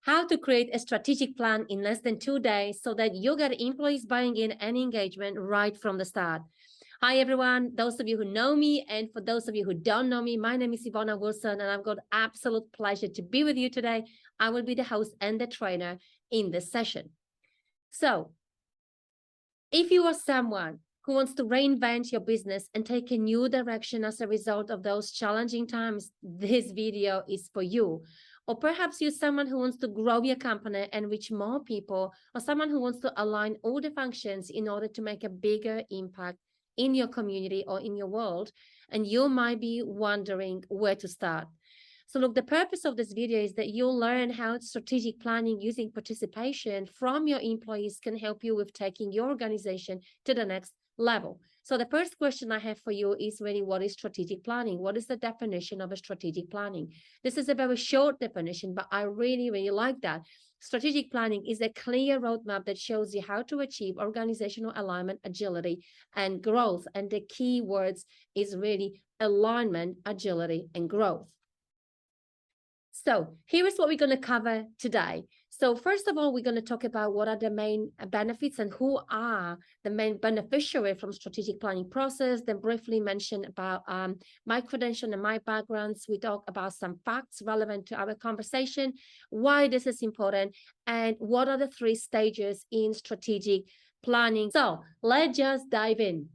how to create a strategic plan in less than 2 days so that you get employees buying in and engagement right from the start. Hi, everyone. Those of you who know me, and for those of you who don't know me, my name is Ivana Wilson, and I've got absolute pleasure to be with you today. I will be the host and the trainer in this session. So if you are someone who wants to reinvent your business and take a new direction as a result of those challenging times, this video is for you. Or perhaps you're someone who wants to grow your company and reach more people, or someone who wants to align all the functions in order to make a bigger impact in your community or in your world, and you might be wondering where to start. So look, the purpose of this video is that you'll learn how strategic planning using participation from your employees can help you with taking your organization to the next level. So the first question I have for you is really, what is strategic planning? What is the definition of a strategic planning? This is a very short definition, but I really, really like that. Strategic planning is a clear roadmap that shows you how to achieve organizational alignment, agility, and growth. And the key words is really alignment, agility, and growth. So here is what we're going to cover today. So first of all, we're going to talk about what are the main benefits and who are the main beneficiary from strategic planning process. Then briefly mention about my credential and my backgrounds. We talk about some facts relevant to our conversation, why this is important, and what are the 3 stages in strategic planning. So let's just dive in.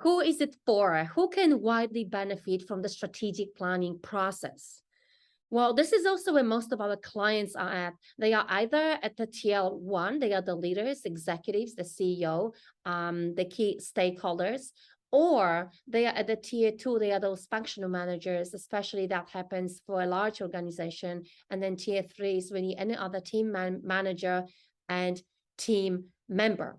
Who is it for? Who can widely benefit from the strategic planning process? Well, this is also where most of our clients are at. They are either at the TL1, they are the leaders, executives, the CEO, the key stakeholders, or they are at the tier 2, they are those functional managers, especially that happens for a large organization. And then tier 3 is really any other team manager and team member.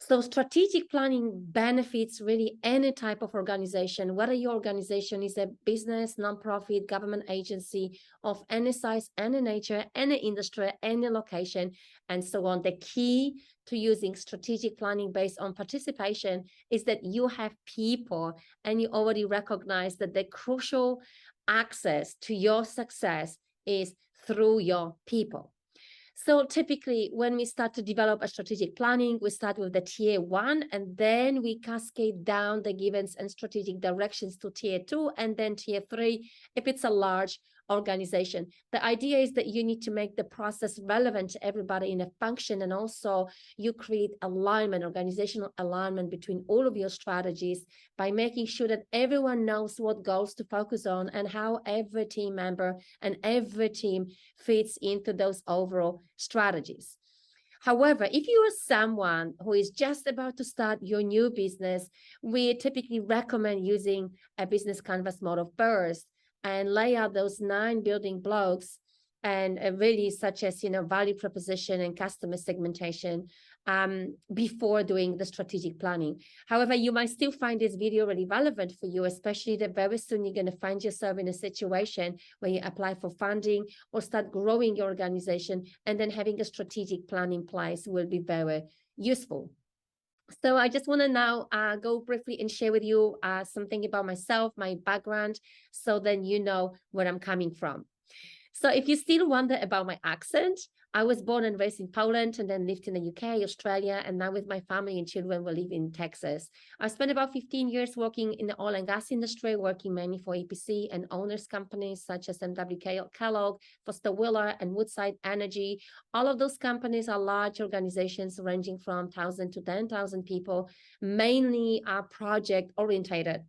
So strategic planning benefits really any type of organization, whether your organization is a business, nonprofit, government agency of any size, any nature, any industry, any location, and so on. The key to using strategic planning based on participation is that you have people and you already recognize that the crucial access to your success is through your people. So typically, when we start to develop a strategic planning, we start with the tier 1, and then we cascade down the givens and strategic directions to tier 2, and then tier 3, if it's a large organization. The idea is that you need to make the process relevant to everybody in a function, and also you create alignment, organizational alignment between all of your strategies by making sure that everyone knows what goals to focus on and how every team member and every team fits into those overall strategies. However, if you are someone who is just about to start your new business, we typically recommend using a business canvas model first and lay out those 9 building blocks, and really such as, value proposition and customer segmentation before doing the strategic planning. However, you might still find this video really relevant for you, especially that very soon you're going to find yourself in a situation where you apply for funding or start growing your organization, and then having a strategic plan in place will be very useful. So I just want to now go briefly and share with you something about myself, my background, so then you know where I'm coming from. So if you still wonder about my accent, I was born and raised in Poland and then lived in the UK, Australia, and now with my family and children, we live in Texas. I spent about 15 years working in the oil and gas industry, working mainly for EPC and owners companies such as MW Kellogg, Foster Wheeler, and Woodside Energy. All of those companies are large organizations ranging from 1,000 to 10,000 people, mainly are project orientated.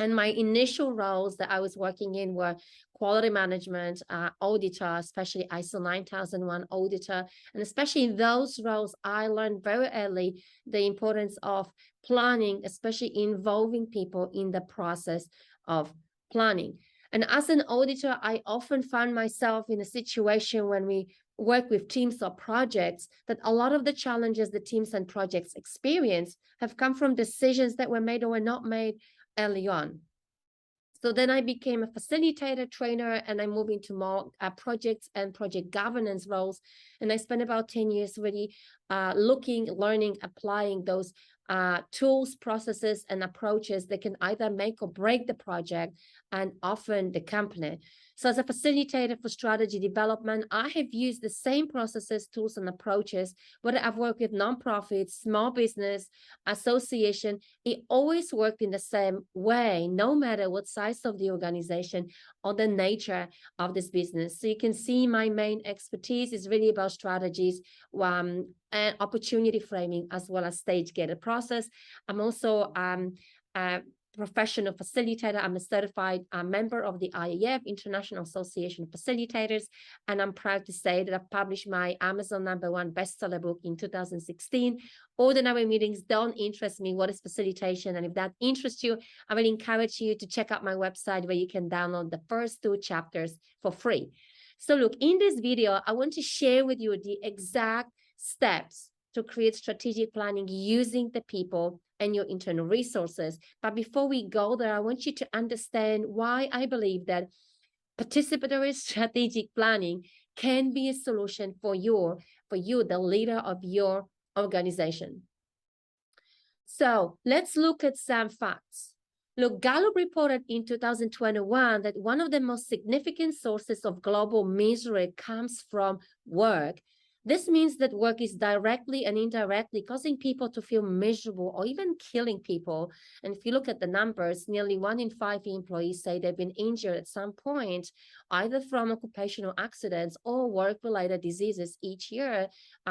And my initial roles that I was working in were quality management, auditor, especially ISO 9001 auditor. And especially in those roles, I learned very early the importance of planning, especially involving people in the process of planning. And as an auditor, I often found myself in a situation when we work with teams or projects that a lot of the challenges the teams and projects experience have come from decisions that were made or were not made early on. So then I became a facilitator, trainer, and I moved into more projects and project governance roles. And I spent about 10 years really looking, learning, applying those tools, processes, and approaches that can either make or break the project and often the company. So as a facilitator for strategy development, I have used the same processes, tools, and approaches, whether I've worked with nonprofits, small business, association, it always worked in the same way, no matter what size of the organization or the nature of this business. So you can see my main expertise is really about strategies, and opportunity framing, as well as stage gated process. I'm also a professional facilitator. I'm a certified member of the IAF, International Association of Facilitators, and I'm proud to say that I've published my Amazon #1 bestseller book in 2016. Ordinary meetings don't interest me. What is facilitation? And if that interests you, I will encourage you to check out my website where you can download the first 2 chapters for free. So look, in this video, I want to share with you the exact steps to create strategic planning using the people and your internal resources. But before we go there, I want you to understand why I believe that participatory strategic planning can be a solution for you, the leader of your organization. So let's look at some facts. Look, Gallup reported in 2021 that one of the most significant sources of global misery comes from work. This means that work is directly and indirectly causing people to feel miserable or even killing people. And if you look at the numbers, nearly 1 in 5 employees say they've been injured at some point, either from occupational accidents or work-related diseases each year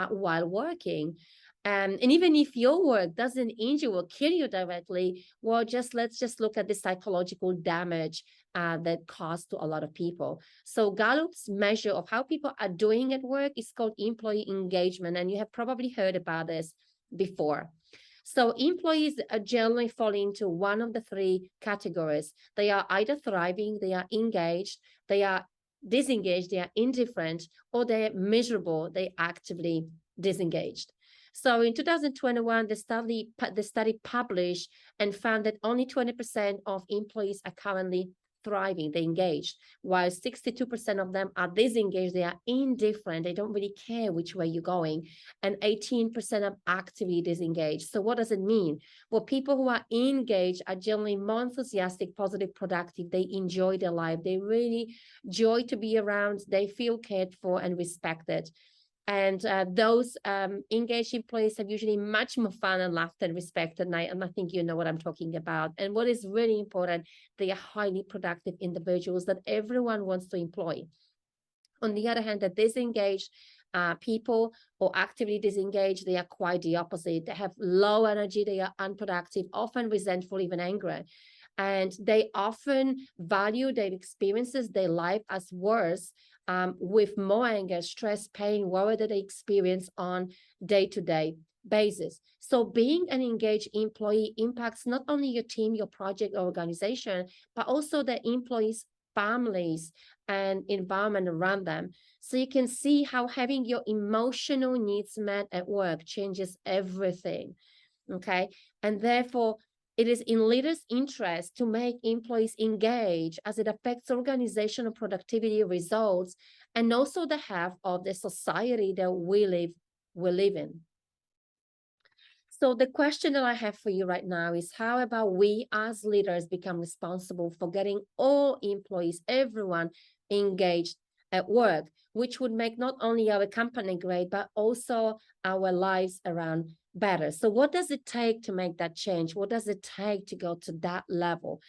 while working. And even if your work doesn't injure or kill you directly, well, let's just look at the psychological damage that caused to a lot of people. So Gallup's measure of how people are doing at work is called employee engagement, and you have probably heard about this before. So employees generally fall into one of the 3 categories. They are either thriving, they are engaged, they are disengaged, they are indifferent, or they're miserable, they actively disengaged. So in 2021, the study published and found that only 20% of employees are currently thriving, they're engaged, while 62% of them are disengaged, they are indifferent, they don't really care which way you're going, and 18% are actively disengaged. So what does it mean? Well, people who are engaged are generally more enthusiastic, positive, productive, they enjoy their life, they really enjoy to be around, they feel cared for and respected. And those engaged employees have usually much more fun and laughter and respect at night. And I think you know what I'm talking about. And what is really important, they are highly productive individuals that everyone wants to employ. On the other hand, the disengaged people or actively disengaged, they are quite the opposite. They have low energy, they are unproductive, often resentful, even angry. And they often value their experiences, their life as worse, with more anger, stress, pain, worry that they experience on day-to-day basis. So being an engaged employee impacts not only your team, your project, or organization, but also the employees' families and environment around them. So you can see how having your emotional needs met at work changes everything, okay? And therefore, it is in leaders' interest to make employees engage, as it affects organizational productivity results and also the health of the society that we live in. So the question that I have for you right now is, how about we as leaders become responsible for getting all employees, everyone engaged at work, which would make not only our company great, but also our lives around better. So what does it take to make that change? What does it take to go to that level?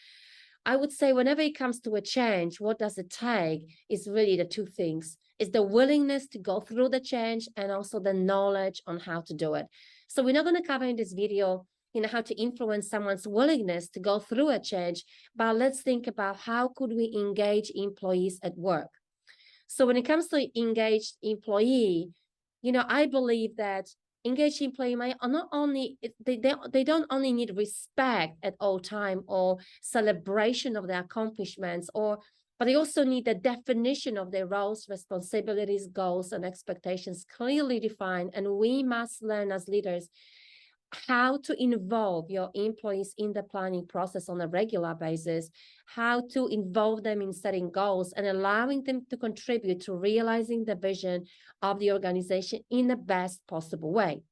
I would say whenever it comes to a change, what does it take is really the 2 things. It's the willingness to go through the change and also the knowledge on how to do it. So we're not going to cover in this video, how to influence someone's willingness to go through a change, but let's think about how could we engage employees at work. So when it comes to engaged employee, I believe that engaged employee might not only, they don't only need respect at all time or celebration of their accomplishments, but they also need the definition of their roles, responsibilities, goals, and expectations clearly defined. And we must learn as leaders how to involve your employees in the planning process on a regular basis, how to involve them in setting goals and allowing them to contribute to realizing the vision of the organization in the best possible way.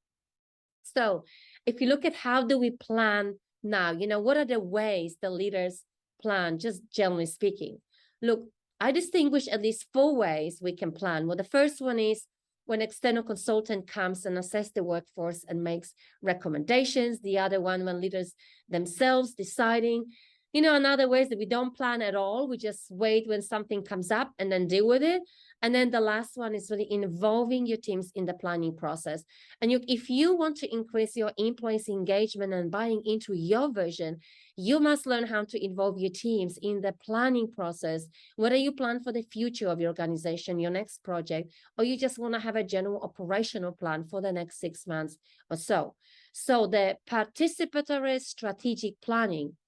So if you look at how do we plan now, what are the ways the leaders plan, just generally speaking? Look, I distinguish at least 4 ways we can plan. Well, the first one is when external consultant comes and assess the workforce and makes recommendations. The other one, when leaders themselves deciding. Another way is that we don't plan at all. We just wait when something comes up and then deal with it. And then the last one is really involving your teams in the planning process. And if you want to increase your employees' engagement and buying into your vision, you must learn how to involve your teams in the planning process, whether you plan for the future of your organization, your next project, or you just want to have a general operational plan for the next 6 months or so. So the participatory strategic planning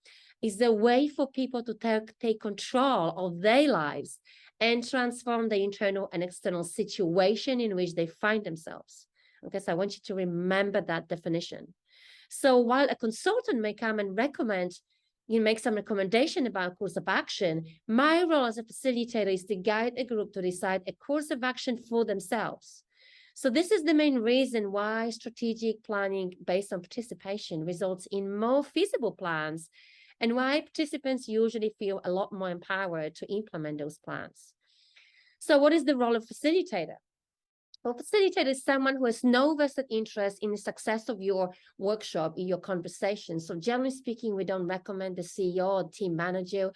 is the way for people to take control of their lives and transform the internal and external situation in which they find themselves. Okay, so I want you to remember that definition. So while a consultant may come and make some recommendation about course of action, my role as a facilitator is to guide a group to decide a course of action for themselves. So this is the main reason why strategic planning based on participation results in more feasible plans, and why participants usually feel a lot more empowered to implement those plans. So what is the role of facilitator? Well, facilitator is someone who has no vested interest in the success of your workshop, in your conversation. So generally speaking, we don't recommend the CEO or team manager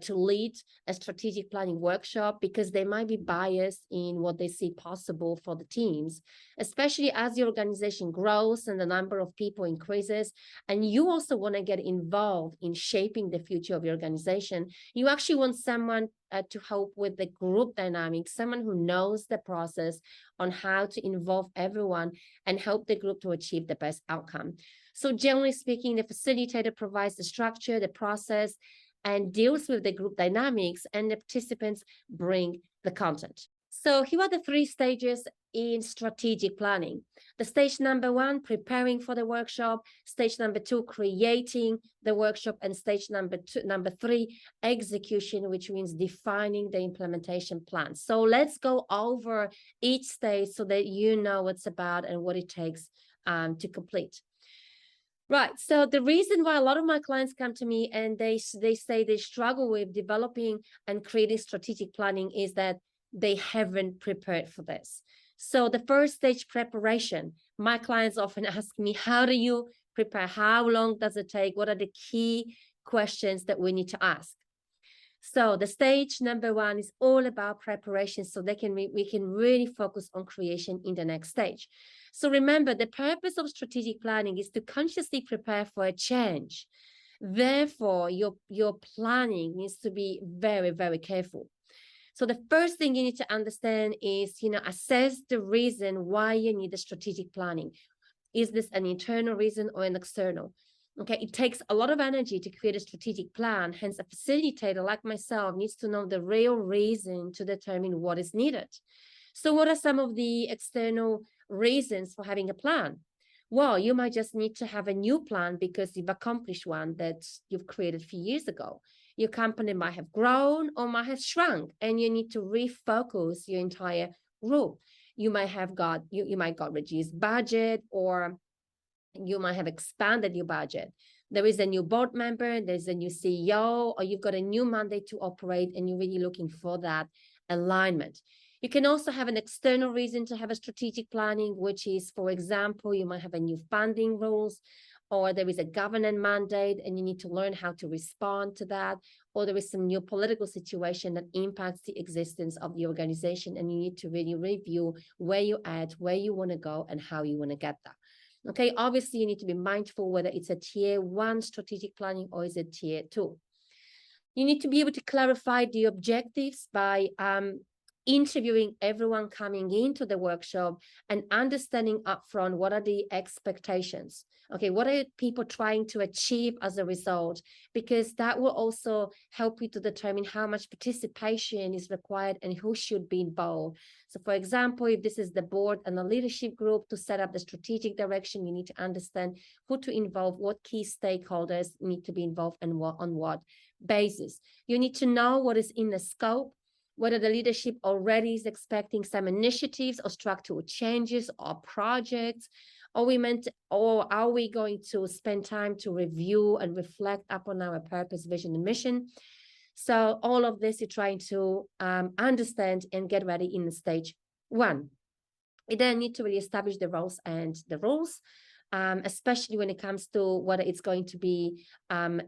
to lead a strategic planning workshop, because they might be biased in what they see possible for the teams, especially as the organization grows and the number of people increases. And you also want to get involved in shaping the future of your organization. You actually want someone to help with the group dynamics, someone who knows the process on how to involve everyone and help the group to achieve the best outcome. So generally speaking, the facilitator provides the structure, the process, and deals with the group dynamics, and the participants bring the content. So here are the 3 stages in strategic planning. The stage number 1, preparing for the workshop. Stage number 2, creating the workshop. And stage number 3, execution, which means defining the implementation plan. So let's go over each stage so that you know what it's about and what it takes to complete. Right. So the reason why a lot of my clients come to me and they say they struggle with developing and creating strategic planning is that they haven't prepared for this. So the first stage, preparation, my clients often ask me, how do you prepare? How long does it take? What are the key questions that we need to ask? So the stage number 1 is all about preparation, so we can really focus on creation in the next stage. So remember, the purpose of strategic planning is to consciously prepare for a change. Therefore, your planning needs to be very, very careful. So the first thing you need to understand is, assess the reason why you need the strategic planning. Is this an internal reason or an external? Okay, it takes a lot of energy to create a strategic plan. Hence, a facilitator like myself needs to know the real reason to determine what is needed. So what are some of the external reasons for having a plan? Well, you might just need to have a new plan because you've accomplished one that you've created a few years ago. Your company might have grown or might have shrunk, and you need to refocus your entire group. You might have got reduced budget, or you might have expanded your budget. There is a new board member, there's a new CEO, or you've got a new mandate to operate, and you're really looking for that alignment. You can also have an external reason to have a strategic planning, which is, for example, you might have a new funding rules, or there is a government mandate and you need to learn how to respond to that, or there is some new political situation that impacts the existence of the organization, and you need to really review where you're at, where you want to go, and how you want to get there. Okay, obviously you need to be mindful whether it's a tier 1 strategic planning or is it tier 2. You need to be able to clarify the objectives by interviewing everyone coming into the workshop and understanding upfront what are the expectations. Okay, what are people trying to achieve as a result? Because that will also help you to determine how much participation is required and who should be involved. So for example, if this is the board and the leadership group to set up the strategic direction, you need to understand who to involve, what key stakeholders need to be involved, and on what basis. You need to know what is in the scope, whether the leadership already is expecting some initiatives or structural changes or projects, or are we going to spend time to review and reflect upon our purpose, vision, and mission? So all of this you're trying to understand and get ready in stage 1. You then need to really establish the roles and the rules, especially when it comes to whether it's going to be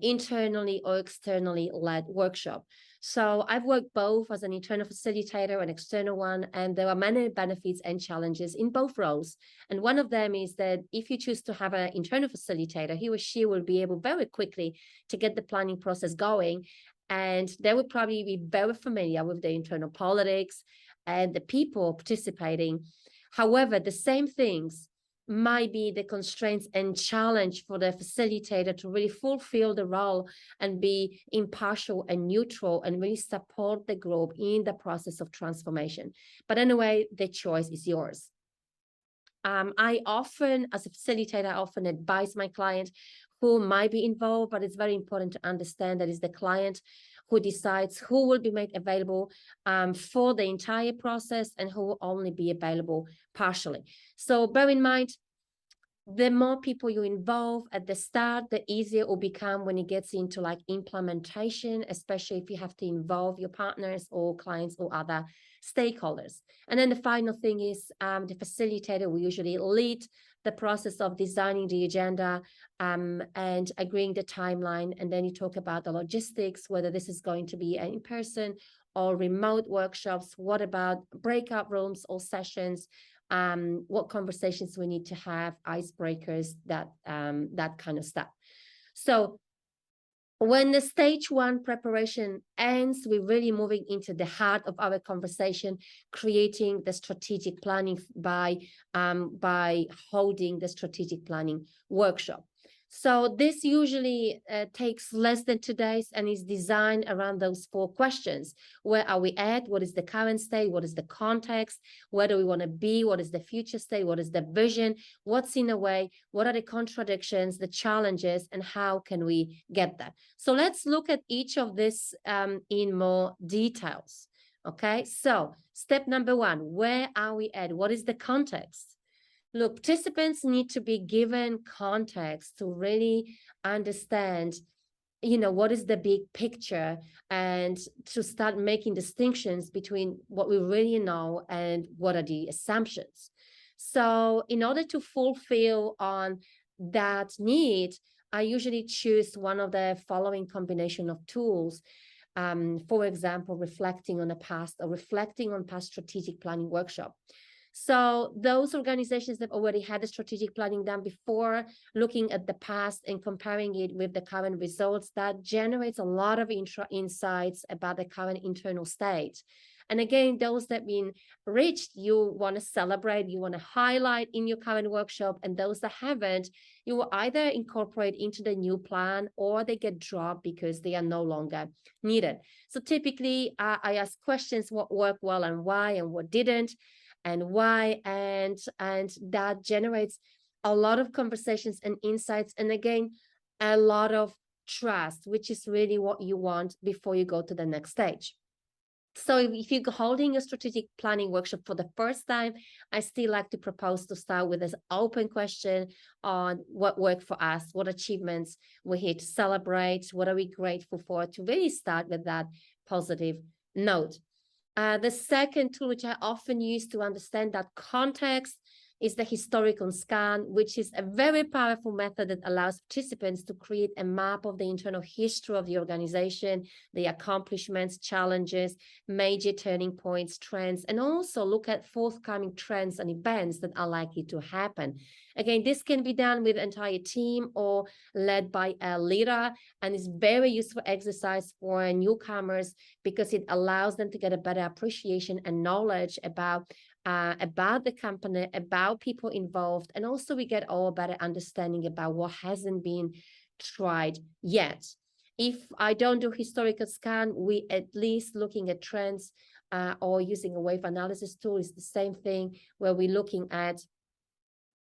internally or externally led workshop. So I've worked both as an internal facilitator and external one, and there are many benefits and challenges in both roles. And one of them is that if you choose to have an internal facilitator, he or she will be able very quickly to get the planning process going, and they would probably be very familiar with the internal politics and the people participating. However, the same things might be the constraints and challenge for the facilitator to really fulfill the role and be impartial and neutral and really support the group in the process of transformation. But anyway, the choice is yours. I often, as a facilitator, I often advise my client who might be involved, but it's very important to understand that it's the client who decides who will be made available for the entire process and who will only be available partially. So bear in mind, the more people you involve at the start, the easier it will become when it gets into like implementation, especially if you have to involve your partners or clients or other stakeholders. And then the final thing is the facilitator will usually lead the process of designing the agenda and agreeing the timeline. And then you talk about the logistics, whether this is going to be an in-person or remote workshops. What about breakout rooms or sessions? What conversations we need to have, icebreakers, that kind of stuff. So when the stage 1 preparation ends, we're really moving into the heart of our conversation, creating the strategic planning by holding the strategic planning workshop. So this usually takes less than 2 days and is designed around those 4 questions. Where are we at? What is the current state? What is the context? Where do we want to be? What is the future state? What is the vision? What's in the way? What are the contradictions, the challenges, and how can we get there? So let's look at each of this in more details. Okay, so step number 1, where are we at? What is the context? Look, participants need to be given context to really understand, what is the big picture, and to start making distinctions between what we really know and what are the assumptions. So in order to fulfill on that need, I usually choose one of the following combination of tools. For example, reflecting on the past or reflecting on past strategic planning workshop. So those organizations that already had the strategic planning done before, looking at the past and comparing it with the current results, that generates a lot of insights about the current internal state. And again, those that have been reached, you want to celebrate, you want to highlight in your current workshop, and those that haven't, you will either incorporate into the new plan or they get dropped because they are no longer needed. So typically, I ask questions: what worked well and why, and what didn't, and why, and that generates a lot of conversations and insights, and again, a lot of trust, which is really what you want before you go to the next stage. So if you're holding a strategic planning workshop for the first time, I still like to propose to start with this open question on what worked for us, what achievements we're here to celebrate, what are we grateful for, to really start with that positive note. The second tool, which I often use to understand that context, is the historical scan, which is a very powerful method that allows participants to create a map of the internal history of the organization, the accomplishments, challenges, major turning points, trends, and also look at forthcoming trends and events that are likely to happen. Again, this can be done with an entire team or led by a leader, and is very useful exercise for newcomers because it allows them to get a better appreciation and knowledge about the company, about people involved, and also we get all better understanding about what hasn't been tried yet. If I don't do historical scan, we at least looking at trends or using a wave analysis tool is the same thing, where we're looking at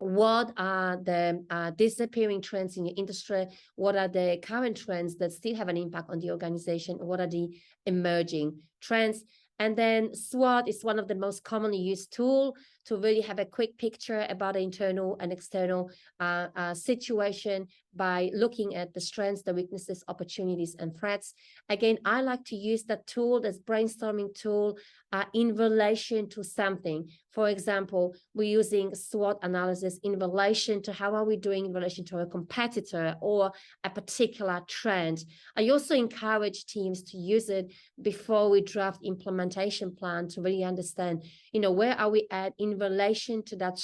what are the disappearing trends in your industry, what are the current trends that still have an impact on the organization, what are the emerging trends. And then Swot is one of the most commonly used tools to really have a quick picture about the internal and external situation by looking at the strengths, the weaknesses, opportunities, and threats. Again, I like to use that tool, this brainstorming tool, in relation to something. For example, we're using SWOT analysis in relation to how are we doing in relation to a competitor or a particular trend. I also encourage teams to use it before we draft implementation plan to really understand, where are we at in relation to that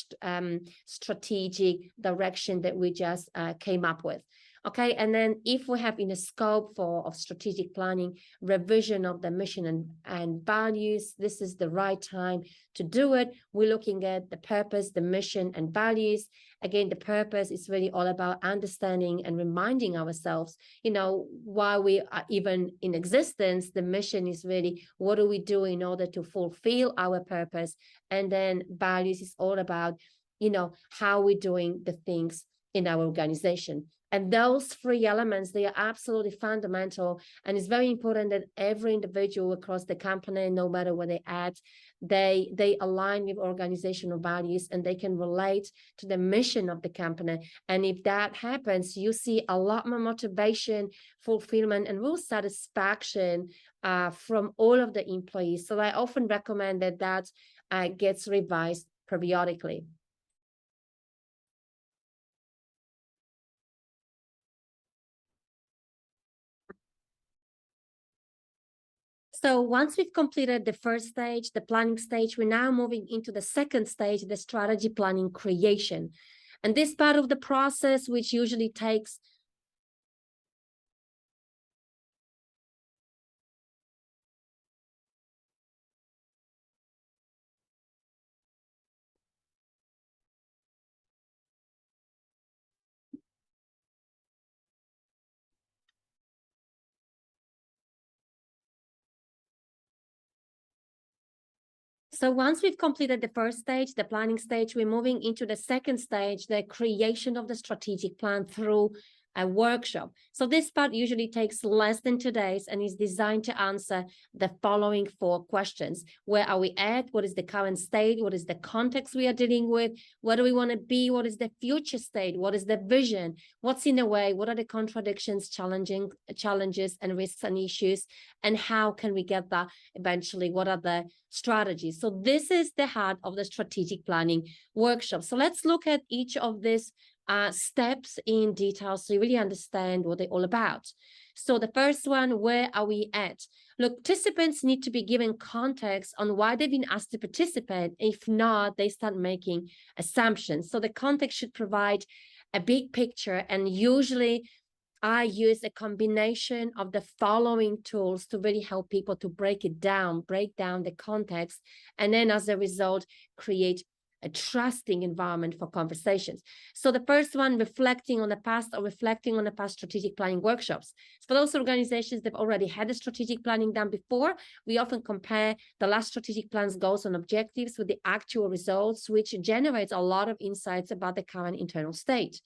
strategic direction that we just came up with. Okay, and then if we have in a scope of strategic planning, revision of the mission and values, this is the right time to do it. We're looking at the purpose, the mission and values. Again, the purpose is really all about understanding and reminding ourselves, why we are even in existence. The mission is really, what do we do in order to fulfill our purpose? And then values is all about, how we're doing the things in our organization. And those three elements, they are absolutely fundamental. And it's very important that every individual across the company, no matter where they're at, they align with organizational values and they can relate to the mission of the company. And if that happens, you see a lot more motivation, fulfillment, and real satisfaction from all of the employees. So I often recommend that gets revised periodically. So once we've completed the first stage, the planning stage, we're now moving into the second stage, the strategy planning creation. And this part of the process, which usually takes So once we've completed the first stage, the planning stage, we're moving into the second stage, the creation of the strategic plan through a workshop. So this part usually takes less than 2 days and is designed to answer the following 4 questions. Where are we at? What is the current state? What is the context we are dealing with? Where do we want to be? What is the future state? What is the vision? What's in the way? What are the contradictions, challenges and risks and issues? And how can we get that eventually? What are the strategies? So this is the heart of the strategic planning workshop. So let's look at each of these steps in detail so you really understand what they're all about. So the first one, where are we at? Look, participants need to be given context on why they've been asked to participate. If not, they start making assumptions. So the context should provide a big picture, and usually I use a combination of the following tools to really help people to break down the context, and then as a result, create a trusting environment for conversations. So the first one, reflecting on the past strategic planning workshops. For those organizations that have already had the strategic planning done before, we often compare the last strategic plan's goals and objectives with the actual results, which generates a lot of insights about the current internal state.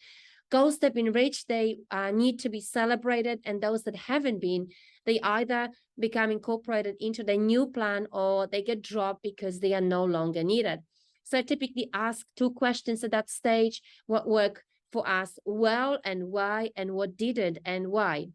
Goals that have been reached, they need to be celebrated, and those that haven't been, they either become incorporated into the new plan or they get dropped because they are no longer needed. So I typically ask 2 questions at that stage: what worked for us well and why, and what didn't and why.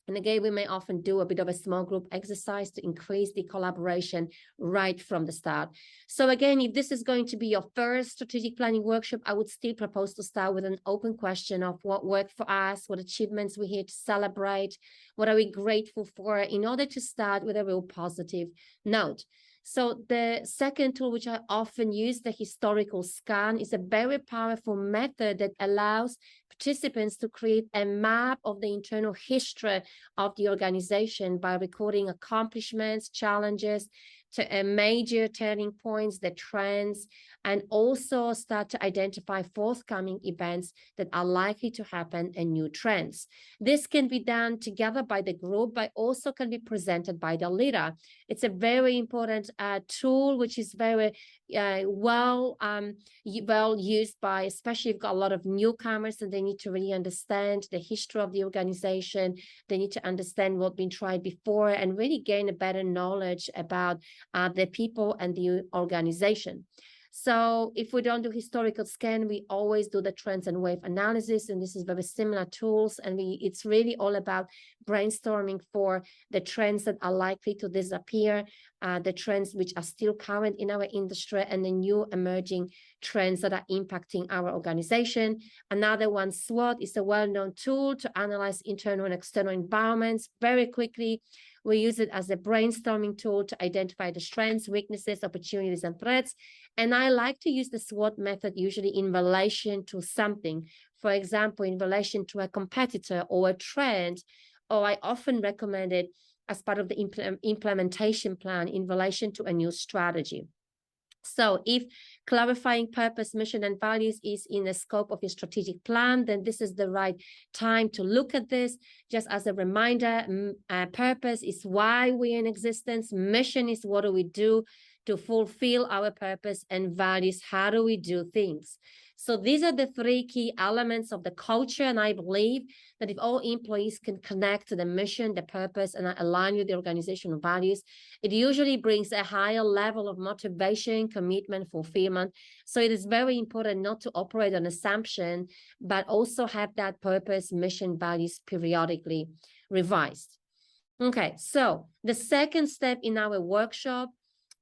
And again, we may often do a bit of a small group exercise to increase the collaboration right from the start. So again, if this is going to be your first strategic planning workshop, I would still propose to start with an open question of what worked for us, what achievements we're here to celebrate, what are we grateful for, in order to start with a real positive note. So the second tool, which I often use, the historical scan, is a very powerful method that allows participants to create a map of the internal history of the organization by recording accomplishments, challenges, to major turning points, the trends, and also start to identify forthcoming events that are likely to happen and new trends. This can be done together by the group, but also can be presented by the leader. It's a very important tool, which is very well used by, especially if you've got a lot of newcomers and they need to really understand the history of the organization. They need to understand what's been tried before and really gain a better knowledge about the people and the organization. So if we don't do historical scan, we always do the trends and wave analysis, and this is very similar tools. And it's really all about brainstorming for the trends that are likely to disappear, the trends which are still current in our industry, and the new emerging trends that are impacting our organization. Another one, Swot, is a well-known tool to analyze internal and external environments very quickly. We use it as a brainstorming tool to identify the strengths, weaknesses, opportunities, and threats. And I like to use the SWOT method usually in relation to something. For example, in relation to a competitor or a trend, or I often recommend it as part of the implementation plan in relation to a new strategy. So if clarifying purpose, mission, and values is in the scope of your strategic plan, then this is the right time to look at this. Just as a reminder, purpose is why we're in existence. Mission is what do we do to fulfill our purpose, and values, how do we do things. So these are the three key elements of the culture, and I believe that if all employees can connect to the mission, the purpose, and align with the organizational values, it usually brings a higher level of motivation, commitment, fulfillment. So it is very important not to operate on assumption, but also have that purpose, mission, values periodically revised. Okay, so the second step in our workshop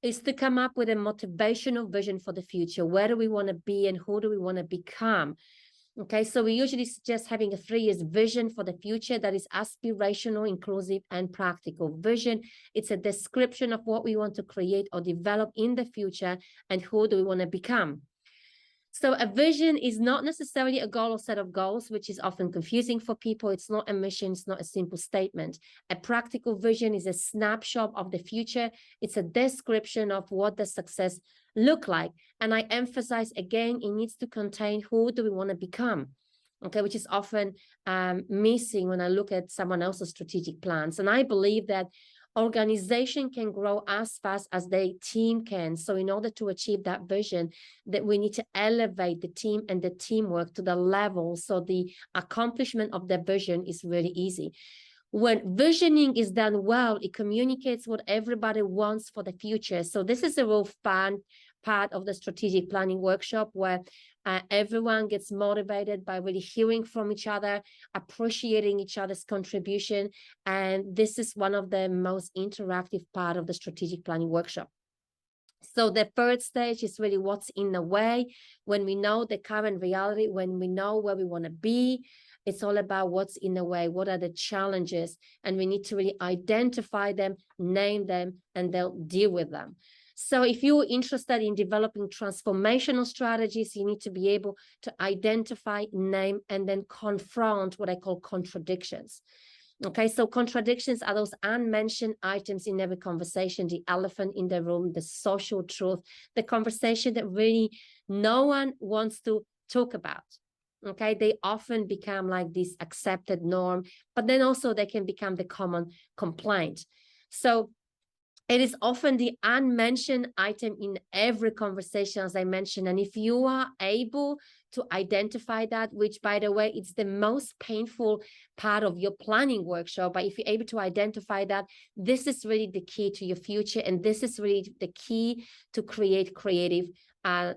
is to come up with a motivational vision for the future. Where do we want to be and who do we want to become? Okay, so we usually suggest having a 3-year vision for the future that is aspirational, inclusive, and practical. Vision, it's a description of what we want to create or develop in the future and who do we want to become. So a vision is not necessarily a goal or set of goals, which is often confusing for people. It's not a mission. It's not a simple statement. A practical vision is a snapshot of the future. It's a description of what the success look like. And I emphasize again, it needs to contain who do we want to become, okay, which is often missing when I look at someone else's strategic plans. And I believe that organization can grow as fast as their team can. So in order to achieve that vision, that we need to elevate the team and the teamwork to the level so the accomplishment of the vision is really easy. When visioning is done well, it communicates what everybody wants for the future. So this is a real fun part of the strategic planning workshop where everyone gets motivated by really hearing from each other, appreciating each other's contribution. And this is one of the most interactive part of the strategic planning workshop. So the third stage is really what's in the way. When we know the current reality, when we know where we want to be, it's all about what's in the way, what are the challenges, and we need to really identify them, name them, and they'll deal with them. So if you're interested in developing transformational strategies, you need to be able to identify, name, and then confront what I call contradictions. Okay, so contradictions are those unmentioned items in every conversation, the elephant in the room, the social truth, the conversation that really no one wants to talk about. Okay, they often become like this accepted norm, but then also they can become the common complaint. So it is often the unmentioned item in every conversation, as I mentioned. And if you are able to identify that, which, by the way, it's the most painful part of your planning workshop, but if you're able to identify that, this is really the key to your future. And this is really the key to create creative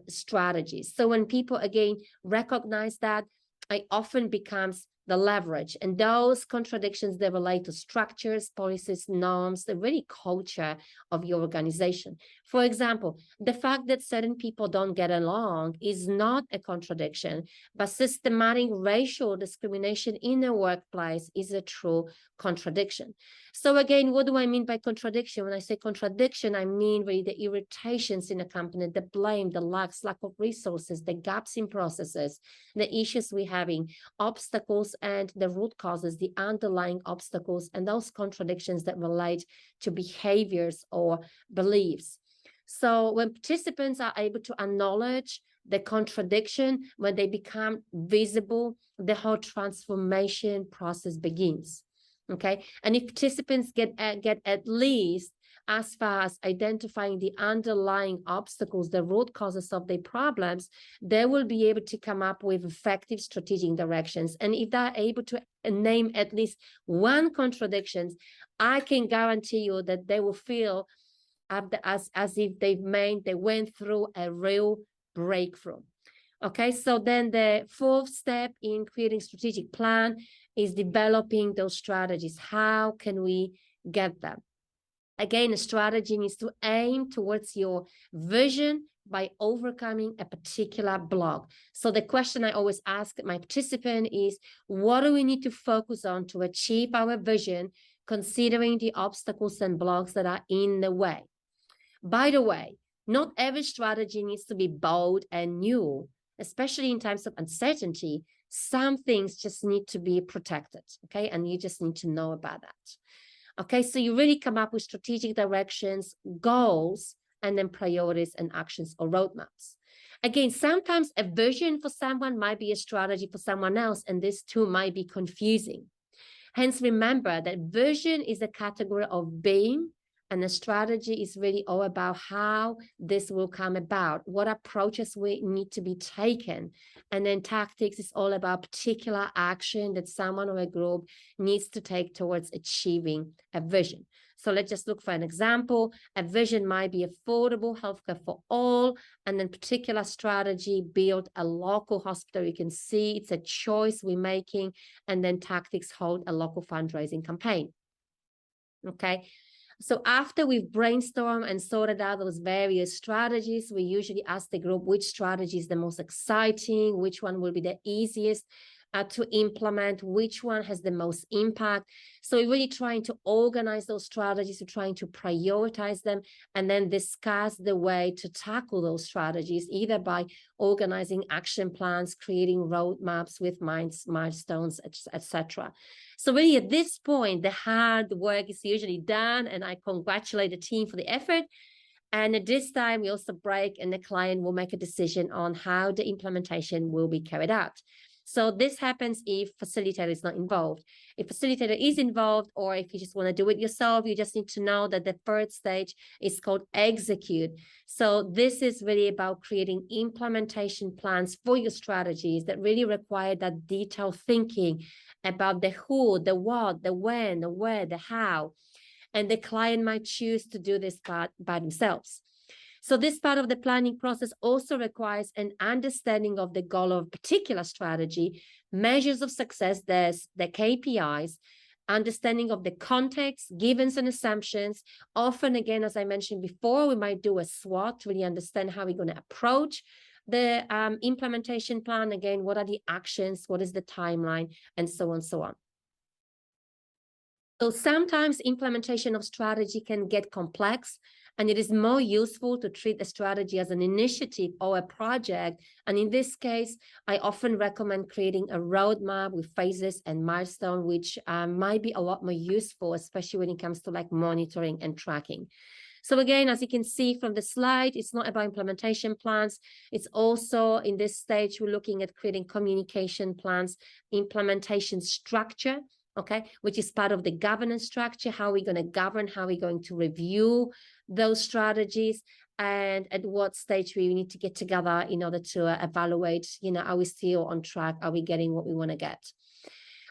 strategies. So when people, again, recognize that, it often becomes the leverage, and those contradictions, they relate to structures, policies, norms, the really culture of your organization. For example, the fact that certain people don't get along is not a contradiction, but systematic racial discrimination in a workplace is a true contradiction. So again, what do I mean by contradiction? When I say contradiction, I mean really the irritations in a company, the blame, the lack of resources, the gaps in processes, the issues we're having, obstacles and the root causes, the underlying obstacles, and those contradictions that relate to behaviors or beliefs. So when participants are able to acknowledge the contradiction, when they become visible, the whole transformation process begins. Okay, and if participants get at least as far as identifying the underlying obstacles, the root causes of their problems, they will be able to come up with effective strategic directions. And if they're able to name at least one contradiction, I can guarantee you that they will feel as if they went through a real breakthrough. Okay, so then the fourth step in creating strategic plan is developing those strategies. How can we get them? Again, a strategy needs to aim towards your vision by overcoming a particular block. So the question I always ask my participant is, what do we need to focus on to achieve our vision, considering the obstacles and blocks that are in the way? By the way, not every strategy needs to be bold and new, especially in times of uncertainty. Some things just need to be protected, okay? And you just need to know about that. Okay, so you really come up with strategic directions, goals, and then priorities and actions or roadmaps. Again, sometimes a vision for someone might be a strategy for someone else, and this too might be confusing. Hence, remember that vision is a category of being, and the strategy is really all about how this will come about, what approaches we need to be taken. And then tactics is all about particular action that someone or a group needs to take towards achieving a vision. So let's just look for an example. A vision might be affordable healthcare for all, and then particular strategy, build a local hospital. You can see it's a choice we're making, and then tactics, hold a local fundraising campaign. Okay. So after we've brainstormed and sorted out those various strategies, we usually ask the group which strategy is the most exciting, which one will be the easiest to implement, which one has the most impact. So we're really trying to organize those strategies, we're trying to prioritize them, and then discuss the way to tackle those strategies, either by organizing action plans, creating roadmaps with milestones, etc. So really at this point, the hard work is usually done, and I congratulate the team for the effort. And at this time, we also break, and the client will make a decision on how the implementation will be carried out. So this happens if facilitator is not involved. If facilitator is involved, or if you just want to do it yourself, you just need to know that the third stage is called execute. So this is really about creating implementation plans for your strategies that really require that detailed thinking about the who, the what, the when, the where, the how. And the client might choose to do this part by themselves. So this part of the planning process also requires an understanding of the goal of a particular strategy, measures of success, there's the KPIs, understanding of the context, givens and assumptions. Often, again, as I mentioned before, we might do a SWOT to really understand how we're going to approach the implementation plan. Again, what are the actions, what is the timeline, and so on and so on. So sometimes implementation of strategy can get complex, and it is more useful to treat a strategy as an initiative or a project. And in this case, I often recommend creating a roadmap with phases and milestones, which might be a lot more useful, especially when it comes to like monitoring and tracking. So again, as you can see from the slide, it's not about implementation plans. It's also in this stage, we're looking at creating communication plans, implementation structure, okay, which is part of the governance structure. How are we going to govern? How are we going to review those strategies? And at what stage we need to get together in order to evaluate, are we still on track? Are we getting what we want to get?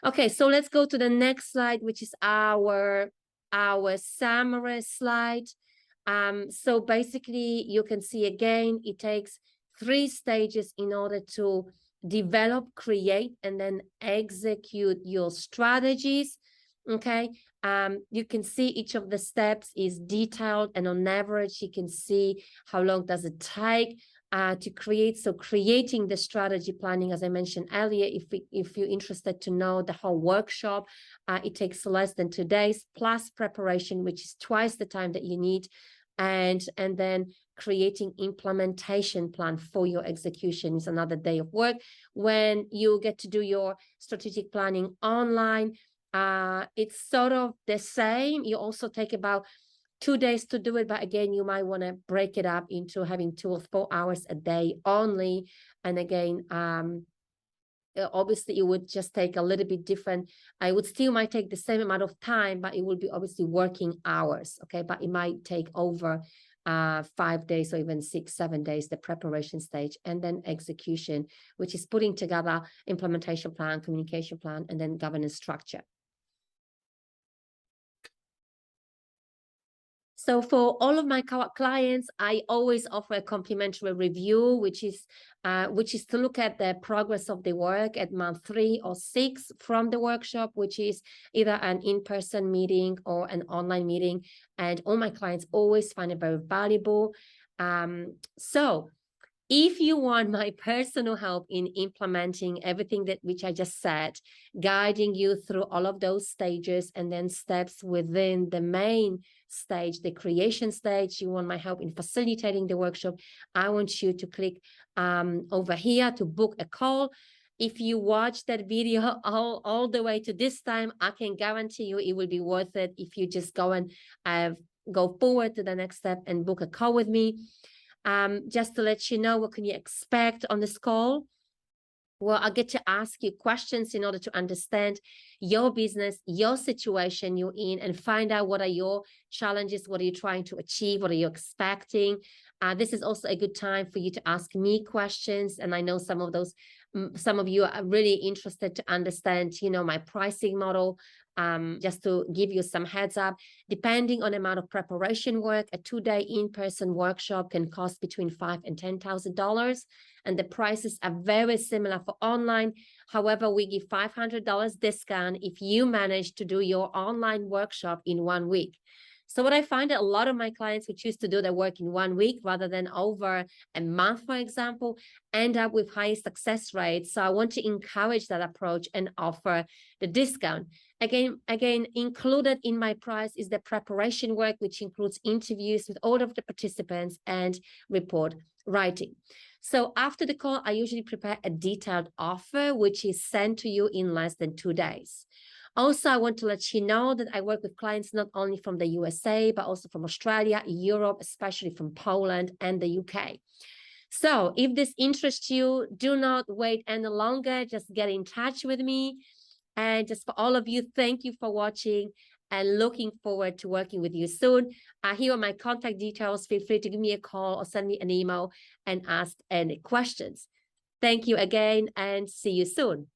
Okay, so let's go to the next slide, which is our summary slide. So basically, you can see again, it takes 3 stages in order to develop, create, and then execute your strategies. Okay, you can see each of the steps is detailed, and on average, you can see how long does it take to create. So creating the strategy planning, as I mentioned earlier, if you're interested to know the whole workshop, it takes less than 2 days, plus preparation, which is twice the time that you need, and then creating implementation plan for your execution is another day of work. When you get to do your strategic planning online, it's sort of the same. You also take about 2 days to do it, but again, you might want to break it up into having 2 or 4 hours a day only. And again, obviously it would just take a little bit different. I would still might take the same amount of time, but it would be obviously working hours, okay? But it might take over 5 days or even 6-7 days, the preparation stage, and then execution, which is putting together implementation plan, communication plan, and then governance structure. So for all of my clients, I always offer a complimentary review, which is to look at the progress of the work at month 3 or 6 from the workshop, which is either an in-person meeting or an online meeting. And all my clients always find it very valuable. So if you want my personal help in implementing everything which I just said, guiding you through all of those stages and then steps within the main stage, the creation stage, you want my help in facilitating the workshop, I want you to click over here to book a call. If you watch that video all the way to this time, I can guarantee you it will be worth it if you just go and go forward to the next step and book a call with me. Just to let you know, what can you expect on this call? Well, I get to ask you questions in order to understand your business, your situation you're in, and find out what are your challenges, what are you trying to achieve, what are you expecting. This is also a good time for you to ask me questions. And I know some of you are really interested to understand, my pricing model. Just to give you some heads up, depending on the amount of preparation work, a 2-day in-person workshop can cost between $5,000 and $10,000. And the prices are very similar for online. However, we give $500 discount if you manage to do your online workshop in 1 week. So what I find that a lot of my clients who choose to do their work in 1 week rather than over a month, for example, end up with high success rates. So I want to encourage that approach and offer the discount. Again, included in my price is the preparation work, which includes interviews with all of the participants and report writing. So after the call, I usually prepare a detailed offer, which is sent to you in less than 2 days. Also, I want to let you know that I work with clients not only from the USA, but also from Australia, Europe, especially from Poland and the UK. So if this interests you, do not wait any longer. Just get in touch with me. And just for all of you, thank you for watching and looking forward to working with you soon. Here are my contact details. Feel free to give me a call or send me an email and ask any questions. Thank you again and see you soon.